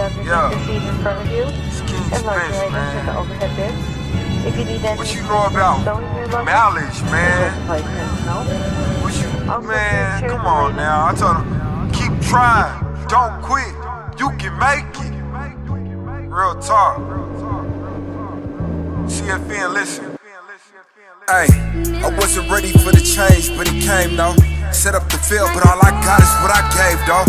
underneath the seat in front of you and larger items in the overhead bins. If you need what you know about mileage, man? What you, man, come on now. I told him, keep trying, don't quit, you can make it. Real talk. CFN, listen. Hey, I wasn't ready for the change, but it came though. Set up to fail, but all I got is what I gave though.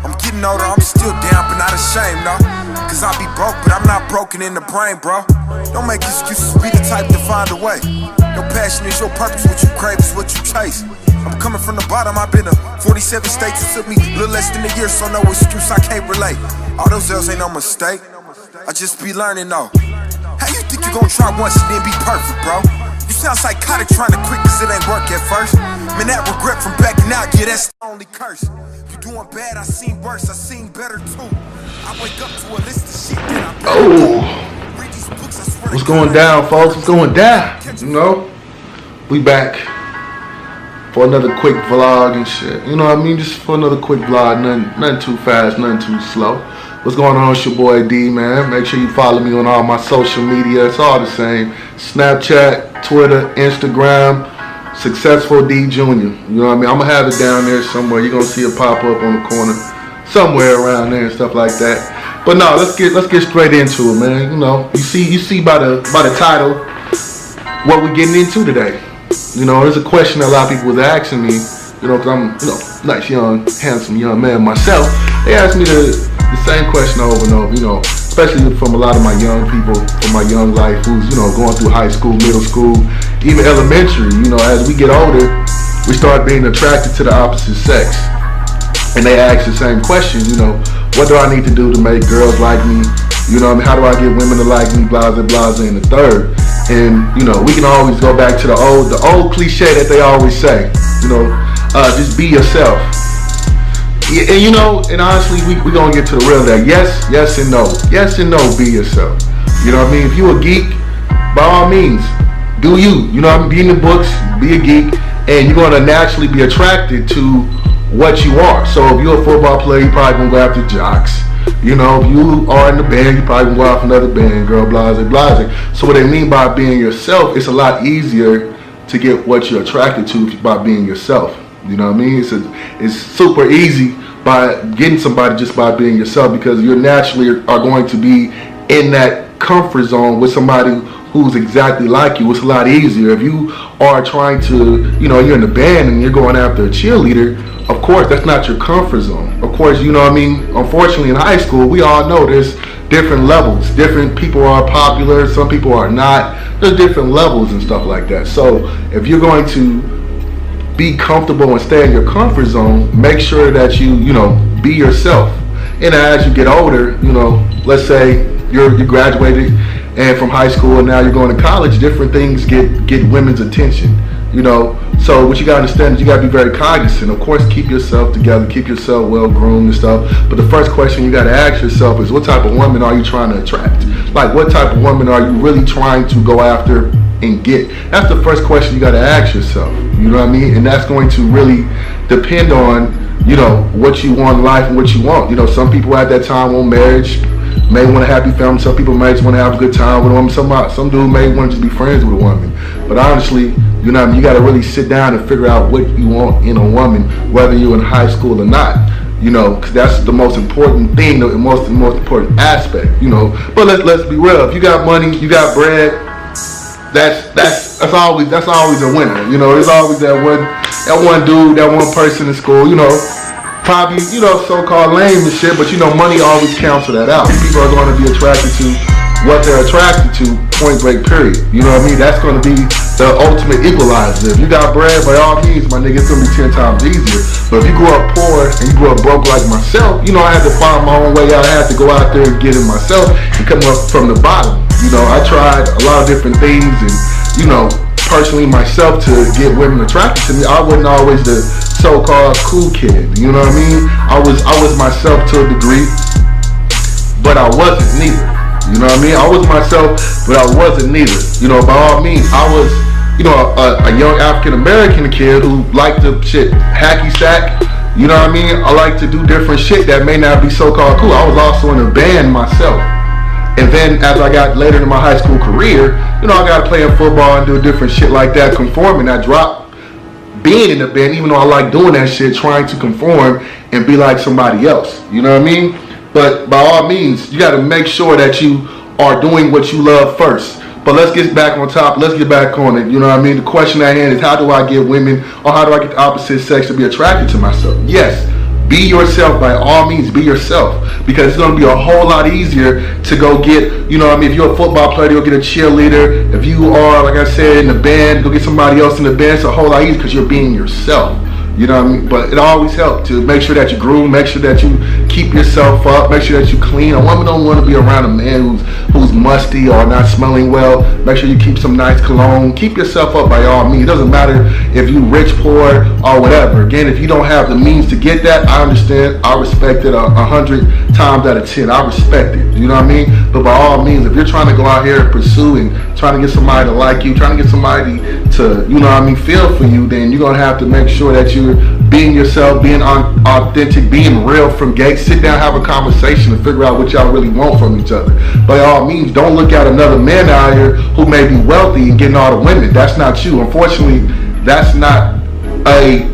I'm getting older, I'm still down, but not ashamed though. Cause I be broke, but I'm not broken in the brain, bro. Don't make excuses, be the type to find a way. Your passion is your purpose, what you crave is what you chase. I'm coming from the bottom, I've been to 47 states. It took me a little less than a year, so no excuse, I can't relate. All those L's ain't no mistake, I just be learning though. How you think you gon' try once and then be perfect, bro? You sound psychotic trying to quit cause it ain't work at first. Man, that regret from backing out, yeah, that's the only curse. You doing bad, I seen worse, I seen better too. I wake up to a list of shit that I read these books, I swear. What's going down, folks? What's going down? You know? We back for another quick vlog and shit. You know what I mean? Just for another quick vlog, nothing too fast, nothing too slow. What's going on? It's your boy D, man. Make sure you follow me on all my social media. It's all the same. Snapchat, Twitter, Instagram, Successful D Jr. You know what I mean? I'm gonna have it down there somewhere. You're gonna see it pop up on the corner, somewhere around there and stuff like that. But no, let's get straight into it, man. You know, you see by the title what we're getting into today. You know, there's a question that a lot of people was asking me. You know, cause I'm nice, young, handsome young man myself. They asked me the same question over and over, you know, especially from a lot of my young people, from my young life who's, you know, going through high school, middle school, even elementary. You know, as we get older, we start being attracted to the opposite sex. And they ask the same question, you know, what do I need to do to make girls like me? You know what I mean? How do I get women to like me? Blase, blase, and the third. And, you know, we can always go back to the old cliche that they always say, you know, just be yourself. Yeah, and you know, and honestly, we gonna get to the real of that. Yes and no. Yes and no, be yourself. You know what I mean? If you a geek, by all means, do you. You know what I mean? Be in the books, be a geek, and you're gonna naturally be attracted to what you are. So if you're a football player, you probably gonna go after jocks. You know, if you are in the band, you probably gonna go after another band, girl, blase, blase. So what they mean by being yourself, it's a lot easier to get what you're attracted to by being yourself. You know what I mean? It's super easy by getting somebody just by being yourself, because you naturally are going to be in that comfort zone with somebody who's exactly like you. It's a lot easier. If you are trying to, you know, you're in the band and you're going after a cheerleader, of course, that's not your comfort zone. Of course, you know what I mean? Unfortunately, in high school, we all know there's different levels. Different people are popular, some people are not. There's different levels and stuff like that. So if you're going to be comfortable and stay in your comfort zone, make sure that you know, be yourself. And as you get older, you know, let's say you graduated and from high school and now you're going to college, different things get women's attention, you know. So what you gotta understand is you gotta be very cognizant. Of course, keep yourself together, keep yourself well groomed and stuff. But the first question you gotta ask yourself is, what type of woman are you trying to attract? Like, what type of woman are you really trying to go after and get? That's the first question you gotta ask yourself. You know what I mean? And that's going to really depend on, you know, what you want in life and what you want. You know, some people at that time want marriage, may want a happy family. Some people may just want to have a good time with a woman. Some dude may want to just be friends with a woman. But honestly, you know what I mean? You got to really sit down and figure out what you want in a woman, whether you're in high school or not. You know, because that's the most important thing, the most important aspect. You know, but let's be real. If you got money, you got bread, that's always a winner. You know, there's always that one dude, that one person in school, you know, probably, you know, so-called lame and shit, but you know, money always cancels that out. People are going to be attracted to what they're attracted to, point break, period. You know what I mean? That's going to be the ultimate equalizer. If you got bread, by all means, my nigga, it's going to be 10 times easier. But if you grew up poor and you grew up broke like myself, you know, I had to find my own way out. I had to go out there and get it myself and come up from the bottom. You know, I tried a lot of different things, and, you know, personally myself, to get women attracted to me, I wasn't always the so-called cool kid. You know what I mean? I was myself to a degree, but I wasn't neither. You know what I mean? I was myself, but I wasn't neither. You know, by all means, I was, you know, a young African American kid who liked to shit hacky sack, You know what I mean? I like to do different shit that may not be so-called cool. I was also in a band myself. And then as I got later in my high school career, you know, I got to play in football and do different shit like that, conforming. I dropped being in the band, even though I like doing that shit, trying to conform and be like somebody else. You know what I mean? But by all means, you got to make sure that you are doing what you love first. But let's get back on top. Let's get back on it. You know what I mean? The question at hand is, how do I get women, or how do I get the opposite sex to be attracted to myself? Yes. Be yourself. By all means, be yourself, because it's going to be a whole lot easier to go get, you know what I mean, if you're a football player, you'll get a cheerleader. If you are, like I said, in the band, go get somebody else in the band. It's a whole lot easier because you're being yourself. You know what I mean? But it always helps to make sure that you groom, make sure that you keep yourself up, make sure that you clean. A woman don't want to be around a man who's musty or not smelling well. Make sure you keep some nice cologne. Keep yourself up by all means. It doesn't matter if you rich, poor, or whatever. Again, if you don't have the means to get that, I understand. I respect it 100 times out of 10. I respect it. You know what I mean? But by all means, if you're trying to go out here and pursue and trying to get somebody to like you, trying to get somebody to, you know what I mean, feel for you, then you're going to have to make sure that you're being yourself, being authentic, being real from gate. Sit down, have a conversation, and figure out what y'all really want from each other. By all means, don't look at another man out here who may be wealthy and getting all the women. That's not you. Unfortunately, that's not a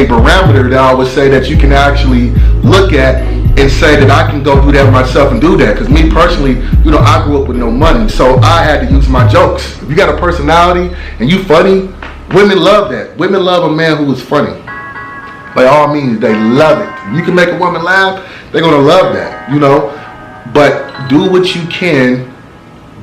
parameter that I would say that you can actually look at and say that I can go do that myself and do that. Because me personally, you know, I grew up with no money, so I had to use my jokes. If you got a personality and you funny, women love that. Women love a man who is funny. By all means, they love it. You can make a woman laugh, they're gonna love that, you know. But do what you can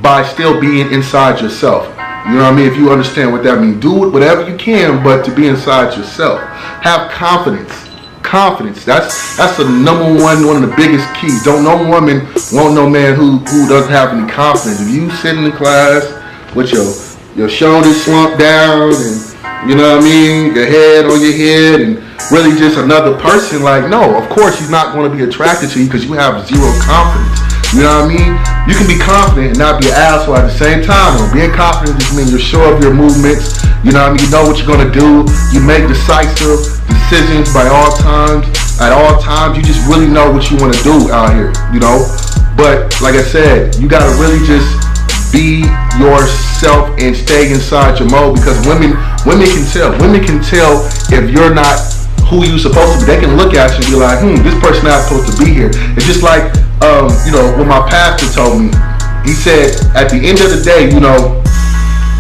by still being inside yourself. You know what I mean? If you understand what that means, do whatever you can, but to be inside yourself. Have confidence. Confidence. That's the number one of the biggest keys. Don't no woman want no man who doesn't have any confidence. If you sit in the class with your shoulders slumped down and, you know what I mean, your head on your head and really just another person, like, no, of course he's not going to be attracted to you because you have zero confidence. You know what I mean? You can be confident and not be an asshole at the same time. Being confident just means you're sure of your movements. You know what I mean? You know what you're going to do. You make decisive decisions by all times. At all times, you just really know what you want to do out here, you know? But like I said, you got to really just be yourself and stay inside your mode, because women can tell. Women can tell if you're not who you supposed to be. They can look at you and be like, this person not supposed to be here. It's just like, you know, what my pastor told me. He said, at the end of the day, you know,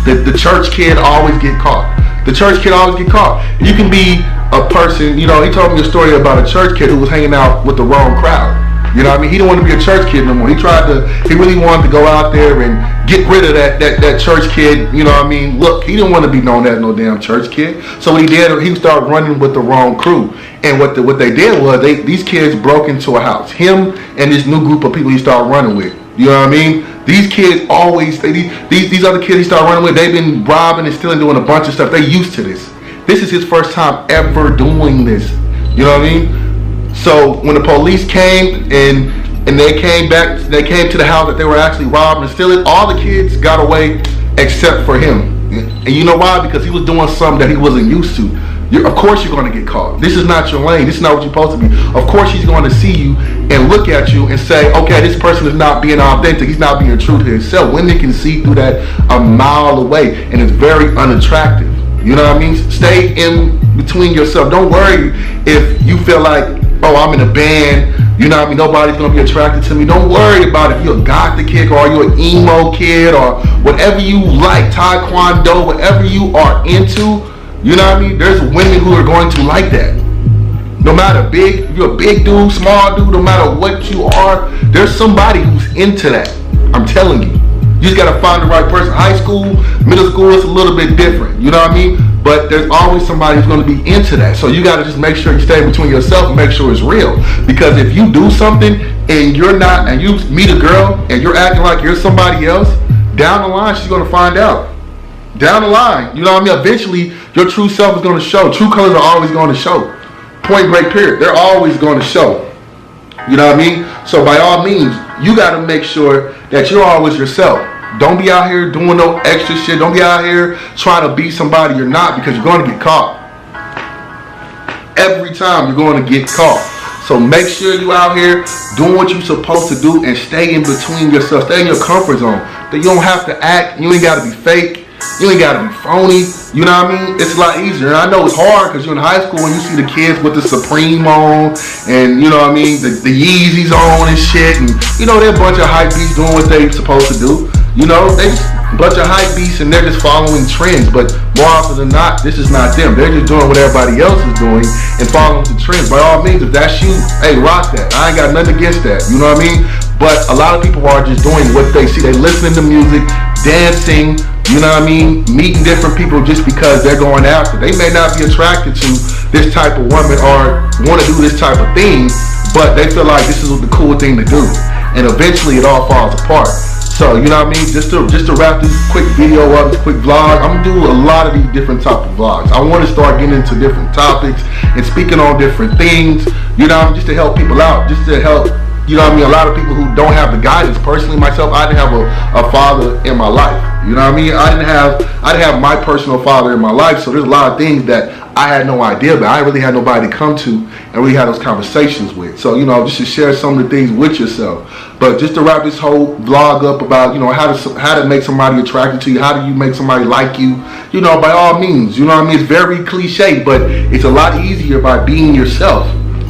the church kid always get caught. The church kid always get caught. You can be a person, you know, he told me a story about a church kid who was hanging out with the wrong crowd. You know what I mean? He didn't want to be a church kid no more. He really wanted to go out there and get rid of that church kid, you know what I mean? Look, he didn't want to be known as no damn church kid. So what he did, he started running with the wrong crew. And what they did was, these kids broke into a house. Him and this new group of people he started running with. You know what I mean? These kids always, these other kids he started running with, they've been robbing and stealing, doing a bunch of stuff. They used to this. This is his first time ever doing this. You know what I mean? So when the police came and they came to the house that they were actually robbing and stealing, all the kids got away except for him. And you know why? Because he was doing something that he wasn't used to. Of course you're going to get caught. This is not your lane. This is not what you're supposed to be. Of course he's going to see you and look at you and say, okay, this person is not being authentic. He's not being true to himself. Women can see through that a mile away, and it's very unattractive. You know what I mean? Stay in between yourself. Don't worry if you feel like, oh, I'm in a band, you know what I mean, nobody's going to be attracted to me. Don't worry about if you're a gothic kid or you're an emo kid or whatever you like, taekwondo, whatever you are into, you know what I mean, there's women who are going to like that. No matter if you're a big dude, small dude, no matter what you are, there's somebody who's into that. I'm telling you. You just got to find the right person. High school, middle school, it's a little bit different, you know what I mean? But there's always somebody who's going to be into that. So you got to just make sure you stay between yourself and make sure it's real. Because if you do something and you're not, and you meet a girl and you're acting like you're somebody else, down the line she's going to find out. Down the line, you know what I mean? Eventually your true self is going to show. True colors are always going to show. Point break period. They're always going to show. You know what I mean? So by all means, you got to make sure that you're always yourself. Don't be out here doing no extra shit. Don't be out here trying to be somebody you're not, because you're going to get caught. every time you're going to get caught. So make sure you out here doing what you're supposed to do and stay in between yourself. Stay in your comfort zone. That you don't have to act. You ain't got to be fake. You ain't got to be phony. You know what I mean? It's a lot easier. And I know it's hard because you're in high school and you see the kids with the Supreme on and, you know what I mean, the Yeezys on and shit. And, you know, they're a bunch of hype beasts doing what they're supposed to do. You know, they just a bunch of hype beasts and they're just following trends. But more often than not, this is not them. They're just doing what everybody else is doing and following the trends. By all means, if that's you, hey, rock that. I ain't got nothing against that. You know what I mean? But a lot of people are just doing what they see. They listening to music, dancing, you know what I mean? Meeting different people just because they're going after. They may not be attracted to this type of woman or want to do this type of thing, but they feel like this is the cool thing to do. And eventually it all falls apart. So, you know what I mean? Just to wrap this quick video up, this quick vlog, I'm gonna do a lot of these different type of vlogs. I want to start getting into different topics and speaking on different things, you know, just to help people out, just to help, you know what I mean, a lot of people who don't have the guidance. Personally, myself, I didn't have a father in my life. You know what I mean? I didn't have my personal father in my life, so there's a lot of things that I had no idea about. I really had nobody to come to and really have those conversations with. So, you know, just to share some of the things with yourself. But just to wrap this whole vlog up about, you know, how to make somebody attracted to you, how do you make somebody like you, you know, by all means, you know what I mean? It's very cliche, but it's a lot easier by being yourself.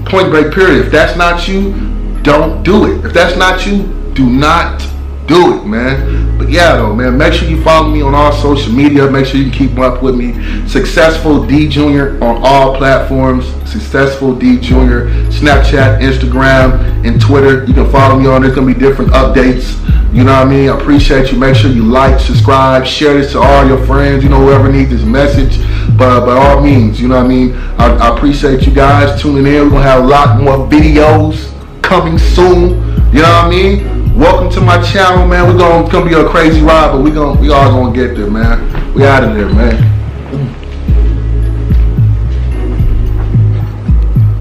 Point break, period. If that's not you, don't do it. If that's not you, do not do it, man. But yeah, though, man, make sure you follow me on all social media. Make sure you keep up with me. Successful D Junior on all platforms. Successful D Junior, Snapchat, Instagram, and Twitter. You can follow me on. There's gonna be different updates. You know what I mean? I appreciate you. Make sure you like, subscribe, share this to all your friends. You know, whoever needs this message. But by all means, you know what I mean? I appreciate you guys tuning in. We're gonna have a lot more videos coming soon. You know what I mean? Welcome to my channel, man. It's gonna be a crazy ride, but we all gonna get there, man. We out of there, man.